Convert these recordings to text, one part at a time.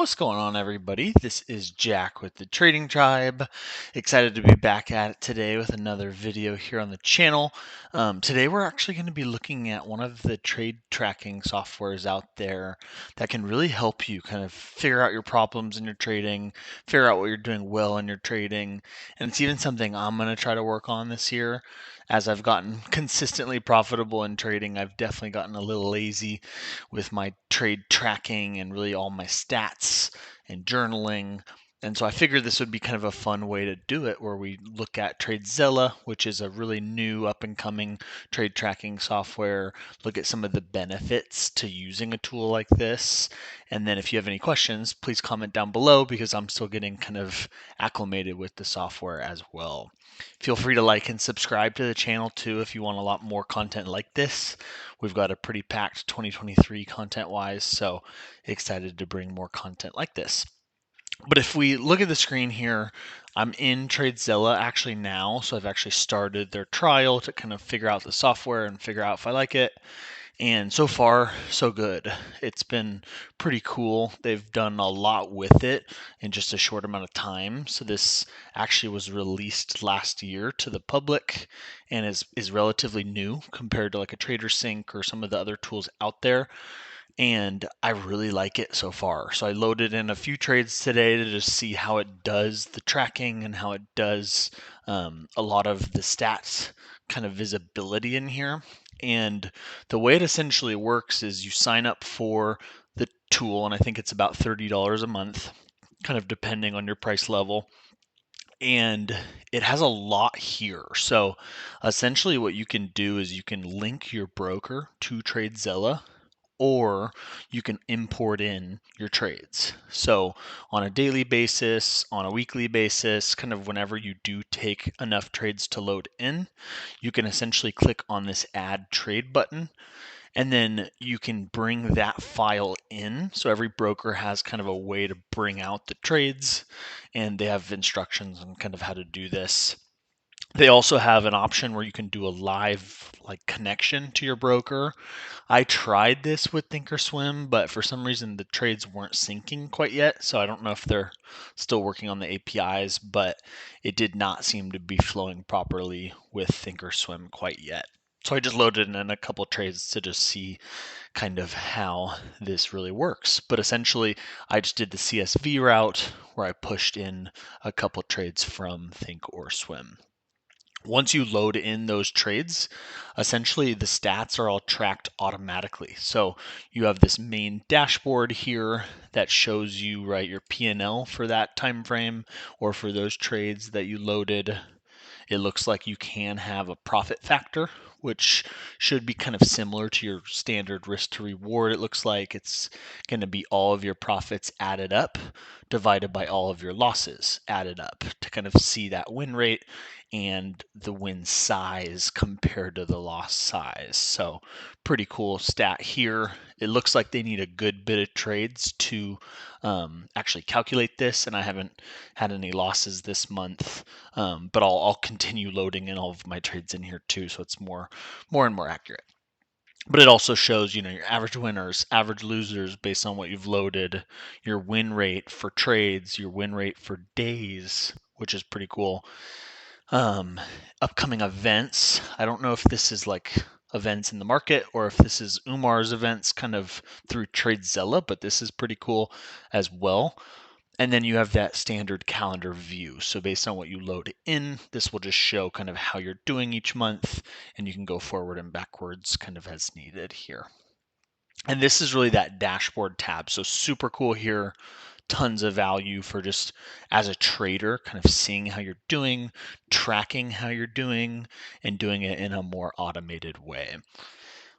What's going on, everybody? This is Jack with the Trading Tribe. Excited to be back at it today with another video here on the channel. Today we're actually going to be looking at one of the trade tracking softwares out there that can really help you kind of figure out your problems in your trading, figure out what you're doing well in your trading, and it's even something I'm going to try to work on this year. As I've gotten consistently profitable in trading, I've definitely gotten a little lazy with my trade tracking and really all my stats and journaling. And so I figured this would be kind of a fun way to do it, where we look at TradeZella, which is a really new up and coming trade tracking software, look at some of the benefits to using a tool like this. And then if you have any questions, please comment down below because I'm still getting kind of acclimated with the software as well. Feel free to like and subscribe to the channel too if you want a lot more content like this. We've got a pretty packed 2023 content-wise, so excited to bring more content like this. But if we look at the screen here, I'm in TradeZella actually now, so I've actually started their trial to kind of figure out the software and figure out if I like it. And so far, so good. It's been pretty cool. They've done a lot with it in just a short amount of time. So this actually was released last year to the public and is relatively new compared to like a TraderSync or some of the other tools out there. And I really like it so far. So I loaded in a few trades today to just see how it does the tracking and how it does a lot of the stats kind of visibility in here. And the way it essentially works is you sign up for the tool, and I think it's about $30 a month, kind of depending on your price level. And it has a lot here. So essentially what you can do is you can link your broker to TradeZella, or you can import in your trades. So on a daily basis, on a weekly basis, kind of whenever you do take enough trades to load in, you can essentially click on this add trade button, and then you can bring that file in. So every broker has kind of a way to bring out the trades, and they have instructions on kind of how to do this. They also have an option where you can do a live connection to your broker. I tried this with Thinkorswim, but for some reason the trades weren't syncing quite yet, so I don't know if they're still working on the APIs, but it did not seem to be flowing properly with Thinkorswim quite yet. So I just loaded in a couple trades to just see kind of how this really works. But essentially, I just did the CSV route where I pushed in a couple trades from Thinkorswim. Once you load in those trades, essentially the stats are all tracked automatically. So you have this main dashboard here that shows you your P&L for that time frame or for those trades that you loaded. It looks like you can have a profit factor, which should be kind of similar to your standard risk to reward. It looks like it's going to be all of your profits added up divided by all of your losses added up to kind of see that win rate and the win size compared to the loss size. So pretty cool stat here. It looks like they need a good bit of trades to actually calculate this, and I haven't had any losses this month, but I'll continue loading in all of my trades in here too, so it's more and more accurate. But it also shows, your average winners, average losers based on what you've loaded, your win rate for trades, your win rate for days, which is pretty cool. Upcoming events. I don't know if this is events in the market or if this is Umar's events kind of through TradeZella, but this is pretty cool as well. And then you have that standard calendar view. So based on what you load in, this will just show kind of how you're doing each month, and you can go forward and backwards kind of as needed here. And this is really that dashboard tab. So super cool here. Tons of value for just as a trader, kind of seeing how you're doing, tracking how you're doing, and doing it in a more automated way.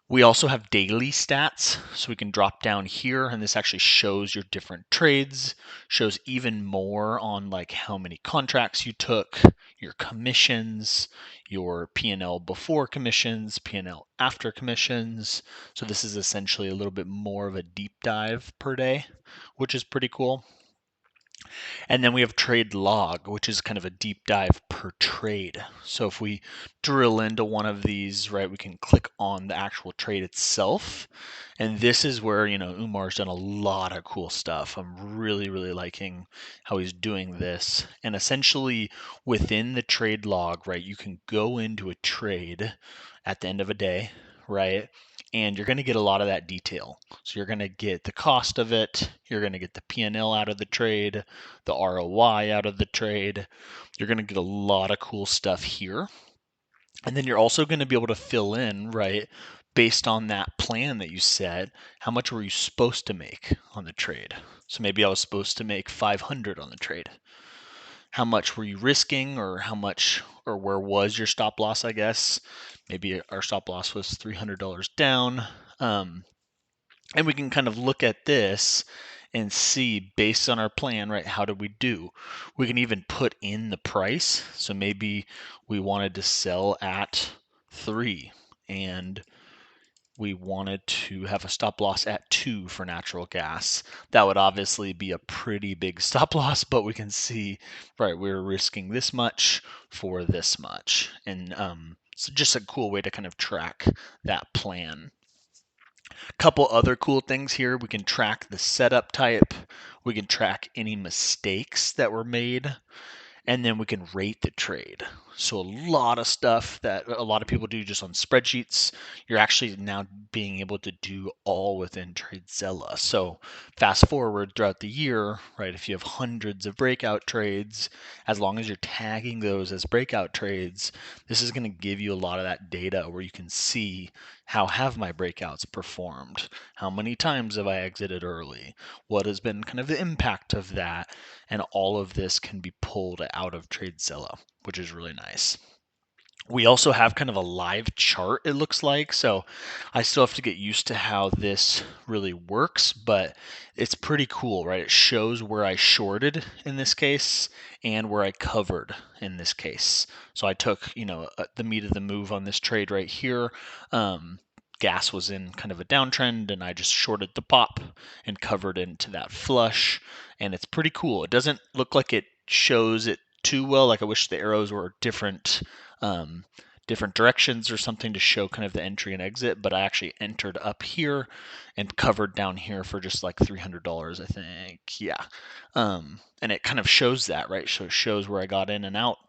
We also have daily stats, so we can drop down here, and this actually shows your different trades, shows even more on how many contracts you took, your commissions, your P&L before commissions, P&L after commissions. So this is essentially a little bit more of a deep dive per day, which is pretty cool. And then we have trade log, which is kind of a deep dive per trade. So if we drill into one of these, right, we can click on the actual trade itself. And this is where, Umar's done a lot of cool stuff. I'm really, really liking how he's doing this. And essentially within the trade log, right, you can go into a trade at the end of a day, right? And you're going to get a lot of that detail. So you're going to get the cost of it, you're going to get the P&L out of the trade, the ROI out of the trade. You're going to get a lot of cool stuff here. And then you're also going to be able to fill in, right, based on that plan that you set, how much were you supposed to make on the trade? So maybe I was supposed to make 500 on the trade. How much were you risking, or how much, or where was your stop loss, I guess? Maybe our stop loss was $300 down. And we can kind of look at this and see, based on our plan, right, how did we do? We can even put in the price. So maybe we wanted to sell at 3 and we wanted to have a stop loss at 2 for natural gas. That would obviously be a pretty big stop loss, but we can see, right, we're risking this much for this much. And so just a cool way to kind of track that plan. Couple other cool things here. We can track the setup type. We can track any mistakes that were made, and then we can rate the trade. So a lot of stuff that a lot of people do just on spreadsheets, you're actually now being able to do all within TradeZella. So fast forward throughout the year, right, if you have hundreds of breakout trades, as long as you're tagging those as breakout trades, this is going to give you a lot of that data where you can see, how have my breakouts performed? How many times have I exited early? What has been kind of the impact of that? And all of this can be pulled out of TradeZilla, which is really nice. We also have kind of a live chart, it looks like. So I still have to get used to how this really works, but it's pretty cool, right? It shows where I shorted in this case and where I covered in this case. So I took, the meat of the move on this trade right here. Gas was in kind of a downtrend, and I just shorted the pop and covered into that flush. And it's pretty cool. It doesn't look like it shows it too well. Like, I wish the arrows were different directions or something to show kind of the entry and exit, but I actually entered up here and covered down here for just like $300, I think. Yeah. And it kind of shows that, right? So it shows where I got in and out.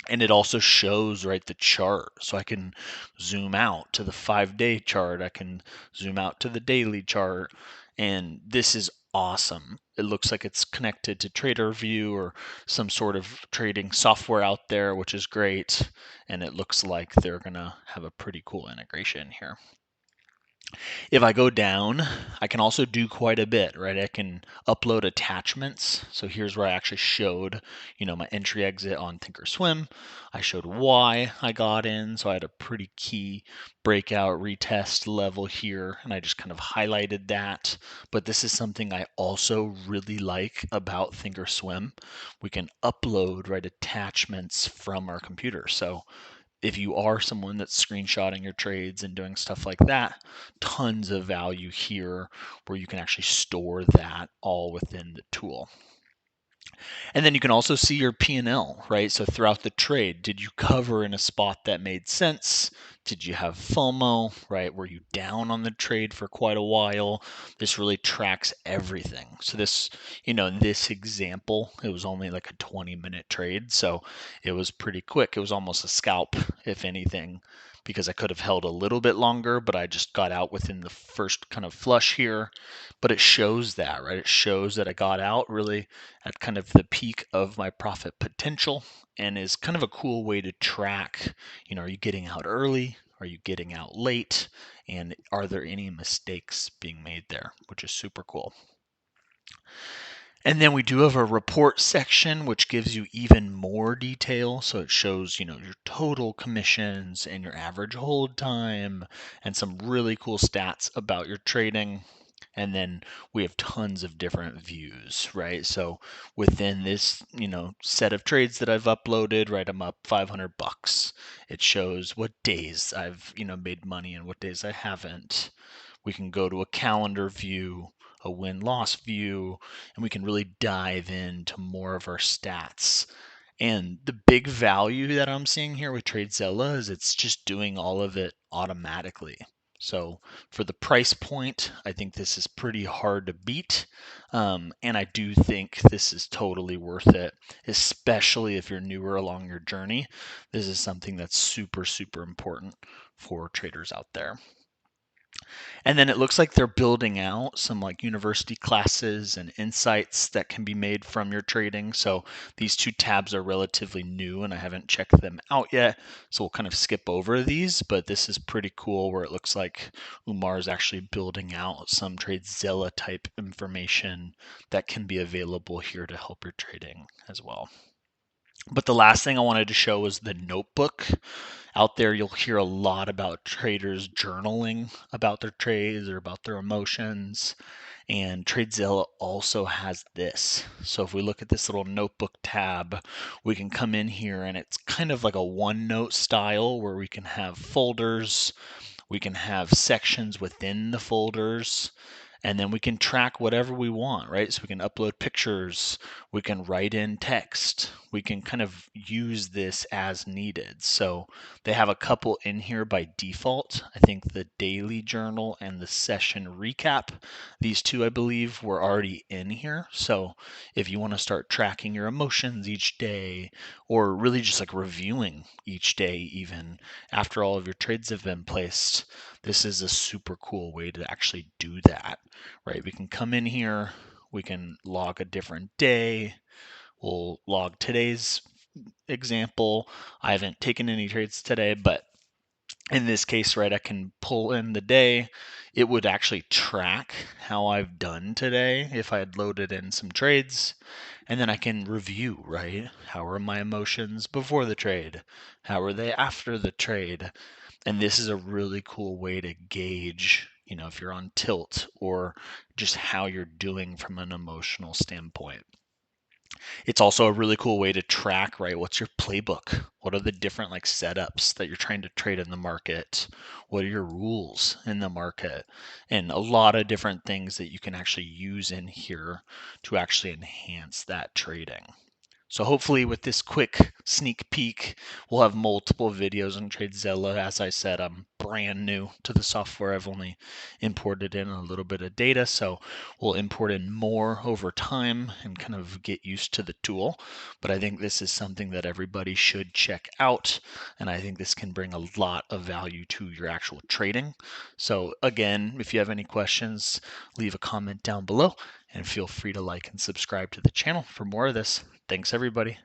And it also shows, right, the chart. So I can zoom out to the 5-day chart. I can zoom out to the daily chart. And this is awesome. It looks like it's connected to TraderView or some sort of trading software out there, which is great. And it looks like they're going to have a pretty cool integration here. If I go down, I can also do quite a bit, right? I can upload attachments. So here's where I actually showed, my entry exit on Thinkorswim. I showed why I got in. So I had a pretty key breakout retest level here, and I just kind of highlighted that. But this is something I also really like about Thinkorswim. We can upload, right, attachments from our computer. So if you are someone that's screenshotting your trades and doing stuff like that, tons of value here where you can actually store that all within the tool. And then you can also see your P&L, right? So throughout the trade, did you cover in a spot that made sense? Did you have FOMO, right? Were you down on the trade for quite a while? This really tracks everything. So this, in this example, it was only like a 20-minute trade. So it was pretty quick. It was almost a scalp, if anything, because I could have held a little bit longer, but I just got out within the first kind of flush here. But it shows that, right? It shows that I got out really at kind of the peak of my profit potential, and is kind of a cool way to track, are you getting out early? Are you getting out late? And are there any mistakes being made there, which is super cool. And then we do have a report section, which gives you even more detail. So it shows, your total commissions and your average hold time and some really cool stats about your trading. And then we have tons of different views, right? So within this, set of trades that I've uploaded, right, I'm up $500. It shows what days I've, made money and what days I haven't. We can go to a calendar view a win-loss view, and we can really dive into more of our stats. And the big value that I'm seeing here with TradeZella is it's just doing all of it automatically. So for the price point, I think this is pretty hard to beat. And I do think this is totally worth it, especially if you're newer along your journey. This is something that's super, super important for traders out there. And then it looks like they're building out some like university classes and insights that can be made from your trading. So these two tabs are relatively new and I haven't checked them out yet. So we'll kind of skip over these, but this is pretty cool where it looks like Umar is actually building out some TradeZilla type information that can be available here to help your trading as well. But the last thing I wanted to show was the notebook. Out there, you'll hear a lot about traders journaling about their trades or about their emotions. And TradeZilla also has this. So if we look at this little notebook tab, we can come in here and it's kind of like a OneNote style where we can have folders, we can have sections within the folders, and then we can track whatever we want, right? So we can upload pictures, we can write in text, we can kind of use this as needed. So they have a couple in here by default. I think the daily journal and the session recap, these two I believe were already in here. So if you want to start tracking your emotions each day, or really just like reviewing each day even after all of your trades have been placed, this is a super cool way to actually do that, right? We can come in here, we can log a different day. We'll log today's example. I haven't taken any trades today, but in this case, right, I can pull in the day. It would actually track how I've done today if I had loaded in some trades. And then I can review, right? How are my emotions before the trade? How are they after the trade? And this is a really cool way to gauge, if you're on tilt or just how you're doing from an emotional standpoint. It's also a really cool way to track, right? What's your playbook? What are the different like setups that you're trying to trade in the market? What are your rules in the market? And a lot of different things that you can actually use in here to actually enhance that trading. So hopefully with this quick sneak peek, we'll have multiple videos on TradeZella. As I said, I'm brand new to the software. I've only imported in a little bit of data, so we'll import in more over time and kind of get used to the tool. But I think this is something that everybody should check out, and I think this can bring a lot of value to your actual trading. So again, if you have any questions, leave a comment down below and feel free to like and subscribe to the channel for more of this. Thanks, everybody.